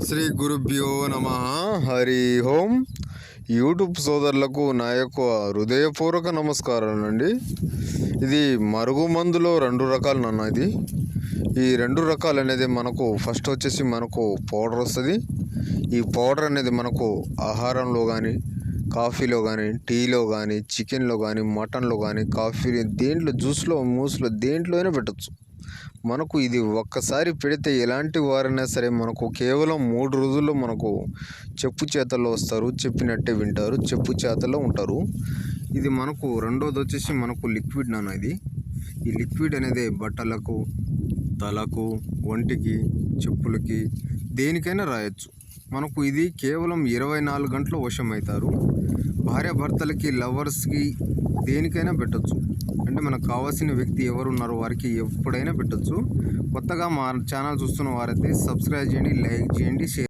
శ్రీ గురుభ్యో నమ. హరి ఓం. యూట్యూబ్ సోదరులకు నా యొక్క హృదయపూర్వక నమస్కారాలండి. ఇది మరుగుమందులో 2 రకాలు నాన్న. ఈ 2 రకాలు అనేది మనకు ఫస్ట్ వచ్చేసి మనకు పౌడర్ వస్తుంది. ఈ పౌడర్ అనేది మనకు ఆహారంలో కానీ, కాఫీలో కానీ, టీలో కానీ, చికెన్లో కానీ, మటన్లో కానీ, కాఫీ దేంట్లో, జ్యూస్లో, మూస్లో దేంట్లో అయినా పెట్టచ్చు. మనకు ఇది ఒక్కసారి పెడితే ఎలాంటి వారైనా సరే మనకు కేవలం 3 రోజుల్లో మనకు చెప్పు చేతల్లో వస్తారు, చెప్పినట్టే వింటారు, చెప్పు చేతల్లో ఉంటారు. ఇది మనకు రెండోది వచ్చేసి మనకు లిక్విడ్ నాన్న. ఈ లిక్విడ్ అనేది బట్టలకు, తలకు, ఒంటికి, చెప్పులకి దేనికైనా రాయొచ్చు. మనకు ఇది కేవలం 24 గంటలు వశమవుతారు. భార్యాభర్తలకి, లవర్స్కి దేనికైనా పెట్టచ్చు. అంటే మనకు కావాల్సిన వ్యక్తి ఎవరున్నారో వారికి ఎప్పుడైనా పెట్టచ్చు. కొత్తగా మా ఛానల్ చూస్తున్న వారైతే సబ్స్క్రైబ్ చేయండి, లైక్ చేయండి, షేర్